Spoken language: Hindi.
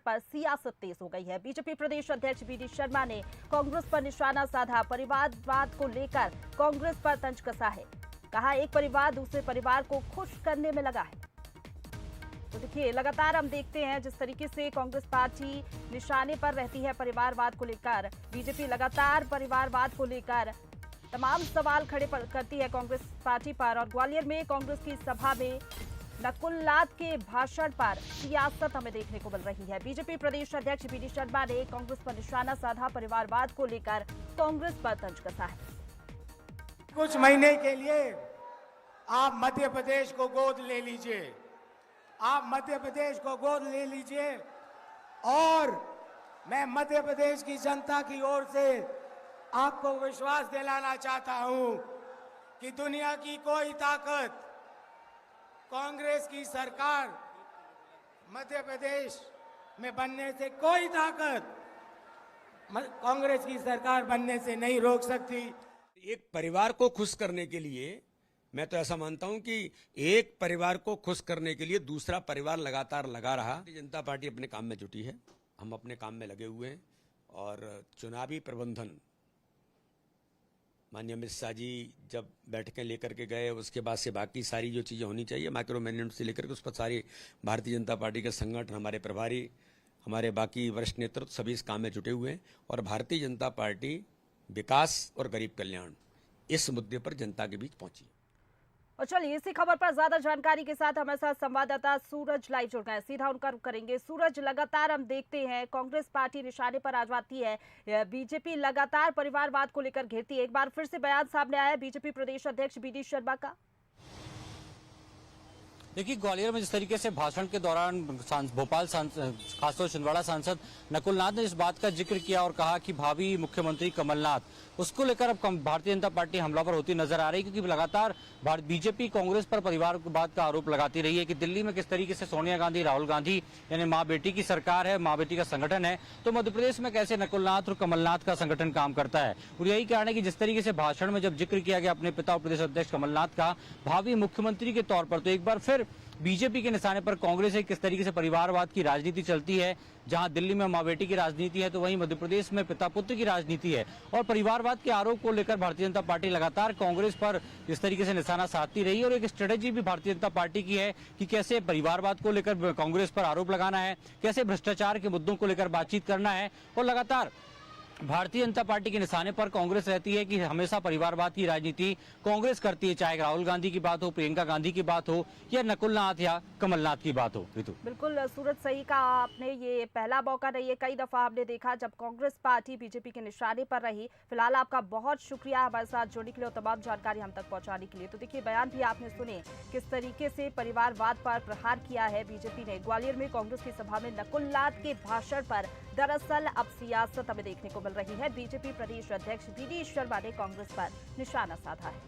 पर सियासत तेज हो गई है। बीजेपी प्रदेश अध्यक्ष वी डी शर्मा ने कांग्रेस पर निशाना साधा। परिवारवाद को लेकर कांग्रेस पर तंज कसा है। कहा एक परिवार दूसरे परिवार को खुश करने में लगा है। तो देखिए, लगातार हम देखते हैं जिस तरीके से कांग्रेस पार्टी निशाने पर रहती है परिवारवाद को लेकर। बीजेपी लगातार परिवारवाद को लेकर तमाम सवाल खड़े करती है कांग्रेस पार्टी पर। और ग्वालियर में कांग्रेस की सभा में नकुल नाथ के भाषण पर सियासत हमें देखने को मिल रही है। बीजेपी प्रदेश अध्यक्ष वी डी शर्मा ने कांग्रेस पर निशाना साधा। परिवारवाद को लेकर कांग्रेस पर तंज कसा है। कुछ महीने के लिए आप मध्य प्रदेश को गोद ले लीजिए, आप मध्य प्रदेश को गोद ले लीजिए। और मैं मध्य प्रदेश की जनता की ओर से आपको विश्वास दिलाना चाहता हूं कि दुनिया की कोई ताकत कांग्रेस की सरकार मध्य प्रदेश में बनने से, कोई ताकत कांग्रेस की सरकार बनने से नहीं रोक सकती। एक परिवार को खुश करने के लिए मैं तो ऐसा मानता हूं कि एक परिवार को खुश करने के लिए दूसरा परिवार लगातार लगा रहा। जनता पार्टी अपने काम में जुटी है, हम अपने काम में लगे हुए हैं। और चुनावी प्रबंधन माननीय अमित शाह जी जब बैठकें लेकर के गए, उसके बाद से बाकी सारी जो चीज़ें होनी चाहिए माइक्रो मैनेजमेंट से लेकर के उस पर सारी भारतीय जनता पार्टी के संगठन, हमारे प्रभारी, हमारे बाकी वरिष्ठ नेतृत्व सभी इस काम में जुटे हुए हैं। और भारतीय जनता पार्टी विकास और गरीब कल्याण इस मुद्दे पर जनता के बीच पहुंची। और चलिए, इसी खबर पर ज्यादा जानकारी के साथ हमारे साथ संवाददाता सूरज लाइव जुड़ गए। सीधा उनका रुख करेंगे। सूरज, लगातार हम देखते हैं कांग्रेस पार्टी निशाने पर आ जाती है, बीजेपी लगातार परिवारवाद को लेकर घेरती है। एक बार फिर से बयान सामने आया बीजेपी प्रदेश अध्यक्ष वी डी शर्मा का। देखिए, ग्वालियर में जिस तरीके से भाषण के दौरान भोपाल खासतौर छिंदवाड़ा सांसद नकुल नाथ ने इस बात का जिक्र किया और कहा कि भावी मुख्यमंत्री कमलनाथ, उसको लेकर अब भारतीय जनता पार्टी हमलावर होती नजर आ रही है। क्योंकि लगातार बीजेपी कांग्रेस पर परिवारवाद का आरोप लगाती रही है कि दिल्ली में किस तरीके से सोनिया गांधी, राहुल गांधी, यानी माँ बेटी की सरकार है, माँ बेटी का संगठन है, तो मध्य प्रदेश में कैसे नकुल नाथ और कमलनाथ का संगठन काम करता है। और यही कारण है कि जिस तरीके से भाषण में जब जिक्र किया गया अपने पिता और प्रदेश अध्यक्ष कमलनाथ का भावी मुख्यमंत्री के तौर पर, तो एक बार फिर बीजेपी के निशाने पर कांग्रेस है। किस तरीके से परिवारवाद की राजनीति चलती है, जहां दिल्ली में माँ बेटी की राजनीति है तो वहीं मध्य प्रदेश में पिता पुत्र की राजनीति है। और परिवारवाद के आरोप को लेकर भारतीय जनता पार्टी लगातार कांग्रेस पर इस तरीके से निशाना साधती रही। और एक स्ट्रेटेजी भी भारतीय जनता पार्टी की है कि कैसे परिवारवाद को लेकर कांग्रेस पर आरोप लगाना है, कैसे भ्रष्टाचार के मुद्दों को लेकर बातचीत करना है। और लगातार भारतीय जनता पार्टी के निशाने पर कांग्रेस रहती है कि हमेशा परिवारवाद की राजनीति कांग्रेस करती है, चाहे राहुल गांधी की बात हो, प्रियंका गांधी की बात हो, या नकुल नाथ या कमलनाथ की बात हो। ऋतु, बिल्कुल सूरज, सही कहा आपने। ये पहला मौका नहीं है, कई दफा हमने देखा जब कांग्रेस पार्टी बीजेपी के निशाने पर रही। फिलहाल आपका बहुत शुक्रिया हमारे साथ जुड़ने के लिए और तमाम जानकारी हम तक पहुंचाने के लिए। तो देखिए, बयान भी आपने सुने किस तरीके से परिवारवाद पर प्रहार किया है बीजेपी ने। ग्वालियर में कांग्रेस की सभा में नकुल नाथ के भाषण पर दरअसल अब सियासत हमें देखने को मिल रही है। बीजेपी प्रदेश अध्यक्ष वी डी शर्मा ने कांग्रेस पर निशाना साधा है।